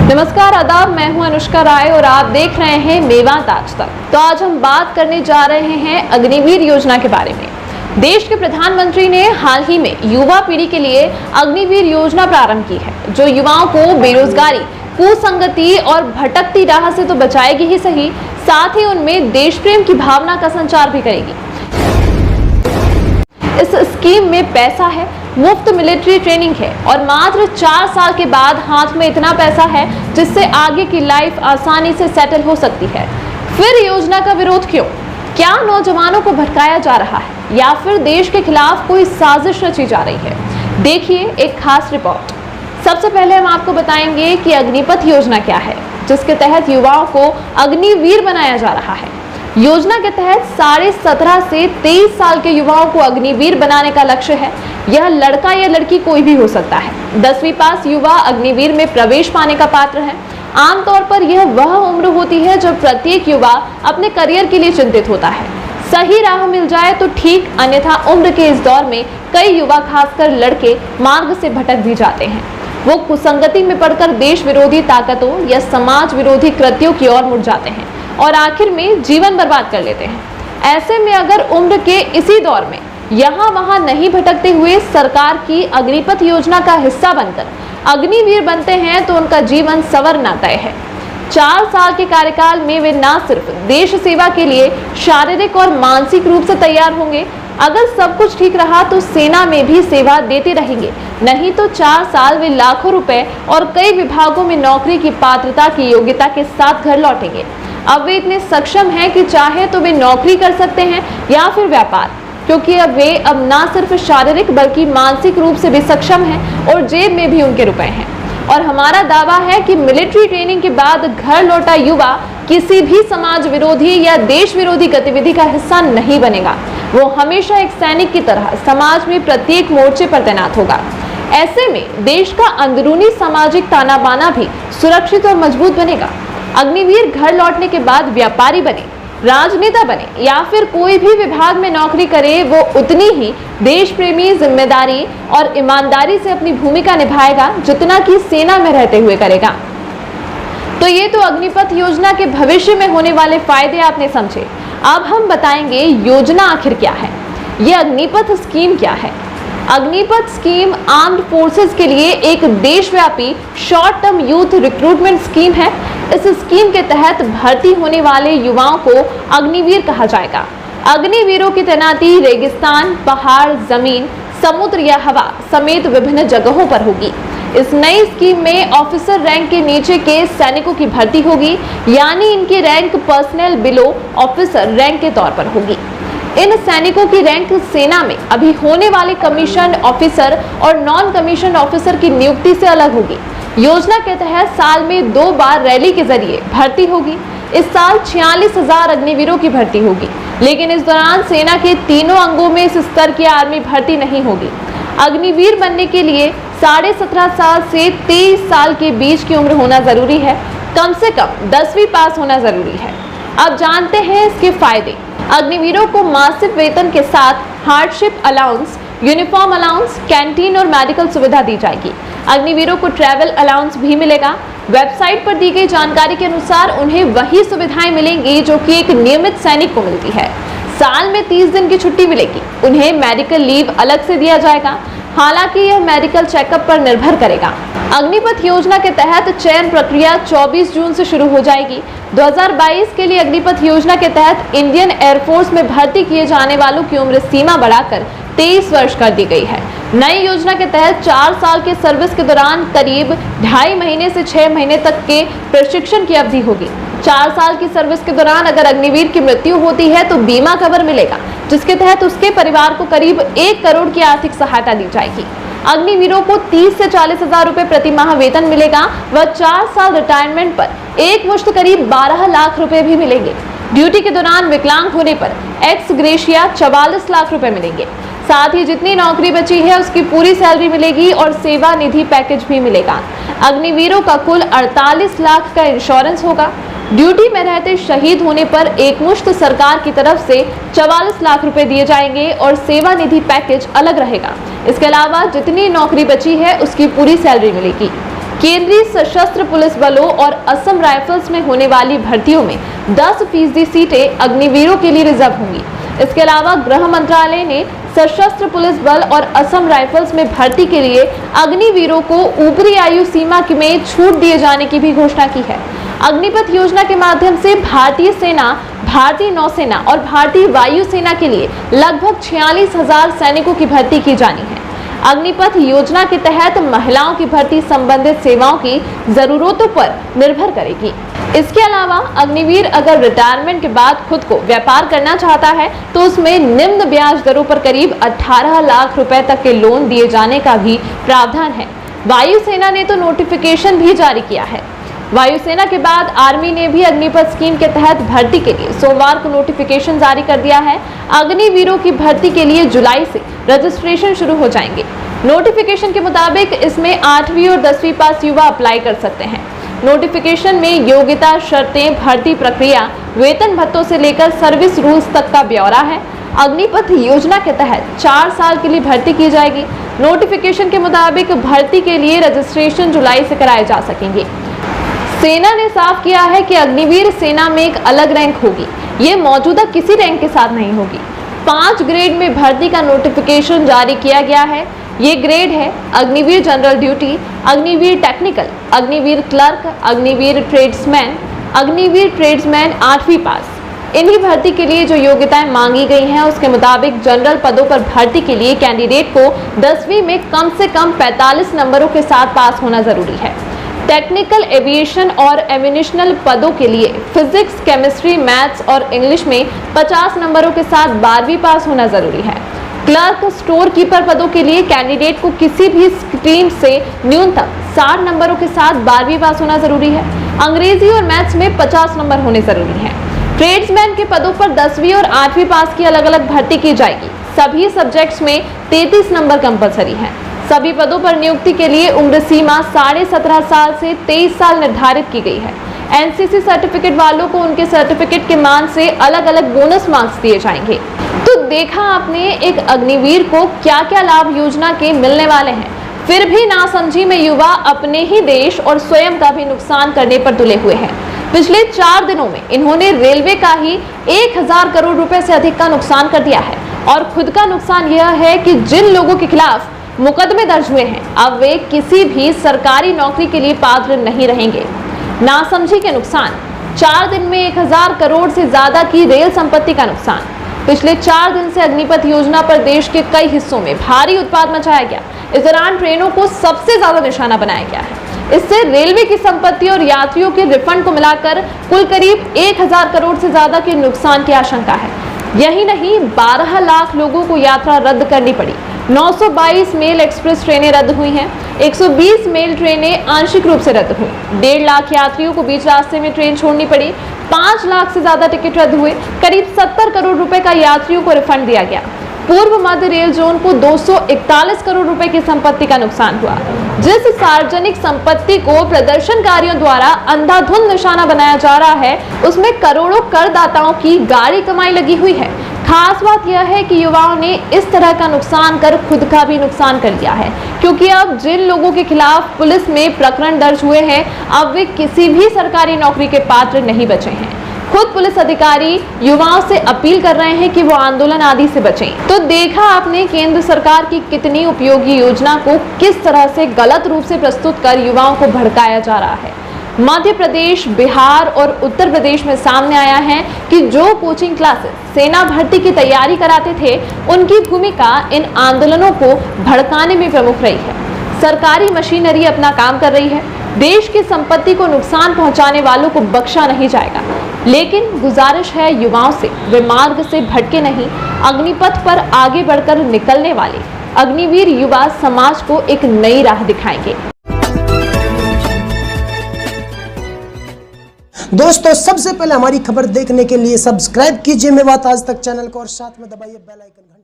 नमस्कार आदाब, मैं हूं अनुष्का राय और आप देख रहे हैं मेवात आज तक। तो आज हम बात करने जा रहे हैं अग्निवीर योजना के बारे में। देश के प्रधानमंत्री ने हाल ही में युवा पीढ़ी के लिए अग्निवीर योजना प्रारंभ की है, जो युवाओं को बेरोजगारी, कुसंगति और भटकती राह से तो बचाएगी ही सही, साथ ही उनमें देश प्रेम की भावना का संचार भी करेगी। इस स्कीम में पैसा है, मुफ्त मिलिट्री ट्रेनिंग है और मात्र 4 साल के बाद हाथ में इतना पैसा है जिससे आगे की लाइफ आसानी से सेटल हो सकती है। फिर योजना का विरोध क्यों? क्या नौजवानों को भटकाया जा रहा है या फिर देश के खिलाफ कोई साजिश रची जा रही है? देखिए एक खास रिपोर्ट। सबसे पहले हम आपको बताएंगे कि अग्निपथ योजना क्या है, जिसके तहत युवाओं को अग्निवीर बनाया जा रहा है। योजना के तहत 17.5 से 23 साल के युवाओं को अग्निवीर बनाने का लक्ष्य है। यह लड़का या लड़की कोई भी हो सकता है। 10वीं पास युवा अग्निवीर में प्रवेश पाने का पात्र है। आमतौर पर यह वह उम्र होती है जब प्रत्येक युवा अपने करियर के लिए चिंतित होता है। सही राह मिल जाए तो ठीक, अन्यथा उम्र के इस दौर में कई युवा, खासकर लड़के, मार्ग से भटक भी जाते हैं। वो कुसंगति में पड़कर देश विरोधी ताकतों या समाज विरोधी कृत्यों की ओर मुड़ जाते हैं और आखिर में जीवन बर्बाद कर लेते हैं। ऐसे में अगर उम्र के इसी दौर में यहाँ वहाँ नहीं भटकते हुए सरकार की अग्निपथ योजना का हिस्सा बनकर अग्निवीर बनते हैं तो उनका जीवन संवरना तय है। 4 साल के कार्यकाल में वे न सिर्फ देश सेवा के लिए शारीरिक और मानसिक रूप से तैयार होंगे, अगर सब कुछ ठीक रहा तो सेना में भी सेवा देते रहेंगे, नहीं तो 4 साल वे लाखों रुपए और कई विभागों में नौकरी की पात्रता की योग्यता के साथ घर लौटेंगे। अब वे इतने सक्षम हैं कि चाहे तो वे नौकरी कर सकते हैं या फिर व्यापार, क्योंकि वे अब ना सिर्फ शारीरिक बल्कि मानसिक रूप से भी सक्षम हैं और जेब में भी उनके रुपए हैं। और हमारा दावा है कि मिलिट्री ट्रेनिंग के बाद घर लौटा युवा किसी भी समाज विरोधी या देश विरोधी गतिविधि का हिस्सा नहीं बनेगा। वो हमेशा एक सैनिक की तरह समाज में प्रत्येक मोर्चे पर तैनात होगा। ऐसे में देश का अंदरूनी सामाजिक ताना बाना भी सुरक्षित और मजबूत बनेगा। अग्निवीर घर लौटने के बाद व्यापारी बने, राजनेता बने या फिर कोई भी विभाग में नौकरी करे, वो उतनी ही देश प्रेमी, जिम्मेदारी और ईमानदारी से अपनी भूमिका निभाएगा जितना कि सेना में रहते हुए करेगा। तो ये तो अग्निपथ योजना के भविष्य में होने वाले फायदे आपने समझे। अब हम बताएंगे योजना आखिर क्या है, ये अग्निपथ स्कीम क्या है। अग्निपथ स्कीम आर्म्ड फोर्सेस के लिए एक देशव्यापी short term youth recruitment scheme है। इस स्कीम के तहत भर्ती होने वाले युवाओं को अग्निवीर कहा जाएगा। अग्निवीरों की तैनाती रेगिस्तान, पहाड़, जमीन, समुद्र या हवा समेत विभिन्न जगहों पर होगी। इस नई स्कीम में ऑफिसर रैंक के नीचे के सैनिकों की भर्ती होगी, यानी इनकी rank personal below officer rank के तौर पर होगी। इन सैनिकों की रैंक सेना में अभी होने वाले कमीशन ऑफिसर और नॉन कमीशन ऑफिसर की नियुक्ति से अलग होगी। योजना के तहत साल में 2 बार रैली के जरिए भर्ती होगी। इस साल 46,000 अग्निवीरों की भर्ती होगी, लेकिन इस दौरान सेना के तीनों अंगों में इस स्तर की आर्मी भर्ती नहीं होगी। अग्निवीर बनने के लिए 17.5 साल से 23 साल के बीच की उम्र होना जरूरी है। कम से कम 10वीं पास होना जरूरी है। अब जानते हैं इसके फायदे। अग्निवीरों को मासिक वेतन के साथ hardship allowance, uniform allowance, canteen और मेडिकल सुविधा दी जाएगी। अग्निवीरों को ट्रैवल अलाउंस भी मिलेगा। वेबसाइट पर दी गई जानकारी के अनुसार उन्हें वही सुविधाएं मिलेंगी जो कि एक नियमित सैनिक को मिलती है। साल में 30 दिन की छुट्टी मिलेगी। उन्हें मेडिकल लीव अलग से दिया जाएगा, हालांकि यह मेडिकल चेकअप पर निर्भर करेगा। अग्निपथ योजना के तहत चयन प्रक्रिया 24 जून से शुरू हो जाएगी। 2022 के लिए अग्निपथ योजना के तहत इंडियन एयरफोर्स में भर्ती किए जाने वालों की उम्र सीमा बढ़ाकर 23 वर्ष कर दी गई है। नई योजना के तहत 4 साल के सर्विस के दौरान करीब 2.5 महीने से 6 महीने तक के प्रशिक्षण की अवधि होगी। 4 साल की सर्विस के दौरान अगर अग्निवीर की मृत्यु होती है तो बीमा कवर मिलेगा, जिसके तहत उसके परिवार को करीब 1 करोड़ की आर्थिक सहायता दी जाएगी। अग्निवीरों को 30 से 40,000 रुपए प्रति माह वेतन मिलेगा व 4 साल रिटायरमेंट पर एक मुश्त करीब 12 लाख रुपए भी मिलेंगे। ड्यूटी के दौरान विकलांग होने पर एक्स ग्रेशिया 44 लाख रुपए मिलेंगे। साथ ही जितनी नौकरी बची है उसकी पूरी सैलरी मिलेगी और सेवा निधि पैकेज भी मिलेगा। अग्निवीरों का कुल 48 लाख का इंश्योरेंस होगा। ड्यूटी में रहते शहीद होने पर एकमुश्त सरकार की तरफ से 44 लाख रुपए दिए जाएंगे और सेवा निधि पैकेज अलग रहेगा। इसके अलावा जितनी नौकरी बची है उसकी पूरी सैलरी मिलेगी। केंद्रीय सशस्त्र पुलिस बलों और असम राइफल्स में होने वाली भर्तियों में 10% सीटें अग्निवीरों के लिए रिजर्व होंगी। इसके अलावा गृह मंत्रालय ने सशस्त्र पुलिस बल और असम राइफल्स में भर्ती के लिए अग्निवीरों को ऊपरी आयु सीमा में छूट दिए जाने की भी घोषणा की है। अग्निपथ योजना के माध्यम से भारतीय सेना, भारतीय नौसेना और भारतीय वायुसेना के लिए लगभग 46,000 सैनिकों की भर्ती की जानी है। अग्निपथ योजना के तहत महिलाओं की भर्ती संबंधित सेवाओं की जरूरतों पर निर्भर करेगी। इसके अलावा अग्निवीर अगर रिटायरमेंट के बाद खुद को व्यापार करना चाहता है तो उसमें निम्न ब्याज दरों पर करीब 18 लाख रुपए तक के लोन दिए जाने का भी प्रावधान है। वायुसेना ने तो नोटिफिकेशन भी जारी किया है। वायुसेना के बाद आर्मी ने भी अग्निपथ स्कीम के तहत भर्ती के लिए सोमवार को नोटिफिकेशन जारी कर दिया है। अग्निवीरों की भर्ती के लिए जुलाई से रजिस्ट्रेशन शुरू हो जाएंगे। नोटिफिकेशन के मुताबिक इसमें 8वीं और 10वीं पास युवा अप्लाई कर सकते हैं। नोटिफिकेशन में योग्यता, शर्तें, भर्ती प्रक्रिया, वेतन भत्तों से लेकर सर्विस रूल्स तक का ब्यौरा है। अग्निपथ योजना के तहत 4 साल के लिए भर्ती की जाएगी। नोटिफिकेशन के मुताबिक भर्ती के लिए रजिस्ट्रेशन जुलाई से कराए जा सकेंगे। सेना ने साफ किया है कि अग्निवीर सेना में एक अलग रैंक होगी, ये मौजूदा किसी रैंक के साथ नहीं होगी। 5 ग्रेड में भर्ती का नोटिफिकेशन जारी किया गया है। ये ग्रेड है Agniveer general duty, Agniveer technical, Agniveer clerk, Agniveer tradesman 8वीं पास। इन्हीं भर्ती के लिए जो योग्यताएं मांगी गई हैं उसके मुताबिक जनरल पदों पर भर्ती के लिए कैंडिडेट को 10वीं में कम से कम 45 नंबरों के साथ पास होना जरूरी है। टेक्निकल, एविएशन और एम्यूनिशनल पदों के लिए फिजिक्स, केमिस्ट्री, मैथ्स और इंग्लिश में 50 नंबरों के साथ 12वीं पास होना जरूरी है। क्लर्क, स्टोर कीपर पदों के लिए कैंडिडेट को किसी भी स्ट्रीम से न्यूनतम 60 नंबरों के साथ 12वीं पास होना जरूरी है। अंग्रेजी और मैथ्स में 50 नंबर होने जरूरी है। ट्रेड्समैन के पदों पर 10वीं और 8वीं पास की अलग अलग भर्ती की जाएगी। सभी सब्जेक्ट्स में 33 नंबर कंपलसरी है। सभी पदों पर नियुक्ति के लिए उम्र सीमा 17.5 साल से 23 साल निर्धारित की गई है। एनसीसी सर्टिफिकेट वालों को उनके सर्टिफिकेट के मान से अलग अलग बोनस मार्क्स दिए जाएंगे। तो देखा आपने एक अग्निवीर को क्या क्या लाभ योजना के मिलने वाले हैं। फिर भी नासमझी में युवा अपने ही देश और स्वयं का भी नुकसान करने पर तुले हुए हैं। पिछले 4 दिनों में इन्होंने रेलवे का ही 1000 करोड़ रुपए से अधिक का नुकसान कर दिया है। और खुद का नुकसान यह है कि जिन लोगों के खिलाफ मुकदमे दर्ज हुए हैं अब वे किसी भी सरकारी नौकरी के लिए पात्र नहीं रहेंगे। नासमझी के नुकसान, 4 दिन में 1000 करोड़ से ज्यादा की रेल संपत्ति का नुकसान। पिछले 4 दिन से अग्निपथ योजना पर देश के कई हिस्सों में भारी उत्पाद मचाया गया। इस दौरान ट्रेनों को सबसे ज्यादा निशाना बनाया गया है। इससे रेलवे की संपत्ति और यात्रियों के रिफंड को मिलाकर कुल करीब 1000 करोड़ से ज्यादा के नुकसान की आशंका है। यही नहीं, 12 लाख लोगों को यात्रा रद्द करनी पड़ी। 922 मेल एक्सप्रेस ट्रेनें रद्द हुई हैं। 120 मेल ट्रेनें आंशिक रूप से रद्द हुई। 1.5 लाख यात्रियों को बीच रास्ते में ट्रेन छोड़नी पड़ी। 5 लाख से ज्यादा टिकट रद्द हुए। करीब 70 करोड़ रुपए का यात्रियों को रिफंड दिया गया। पूर्व मध्य रेल जोन को 241 करोड़ रुपए की संपत्ति का नुकसान हुआ। जिस सार्वजनिक संपत्ति को प्रदर्शनकारियों द्वारा अंधाधुंध निशाना बनाया जा रहा है उसमें करोड़ों करदाताओं की गाढ़ी कमाई लगी हुई है। खास बात यह है कि युवाओं ने इस तरह का नुकसान कर खुद का भी नुकसान कर लिया है, क्योंकि अब जिन लोगों के खिलाफ पुलिस में प्रकरण दर्ज हुए हैं अब वे किसी भी सरकारी नौकरी के पात्र नहीं बचे हैं। खुद पुलिस अधिकारी युवाओं से अपील कर रहे हैं कि वो आंदोलन आदि से बचें। तो देखा आपने केंद्र सरकार की कितनी उपयोगी योजना को किस तरह से गलत रूप से प्रस्तुत कर युवाओं को भड़काया जा रहा है। मध्य प्रदेश, बिहार और उत्तर प्रदेश में सामने आया है कि जो कोचिंग क्लासेस सेना भर्ती की तैयारी कराते थे उनकी भूमिका इन आंदोलनों को भड़काने में प्रमुख रही है। सरकारी मशीनरी अपना काम कर रही है। देश की संपत्ति को नुकसान पहुंचाने वालों को बख्शा नहीं जाएगा। लेकिन गुजारिश है युवाओं से वे मार्ग से भटके नहीं। अग्निपथ पर आगे बढ़कर निकलने वाले अग्निवीर युवा समाज को एक नई राह दिखाएंगे। दोस्तों, सबसे पहले हमारी खबर देखने के लिए सब्सक्राइब कीजिए मेवात आज तक चैनल को और साथ में दबाइए बेल आइकन।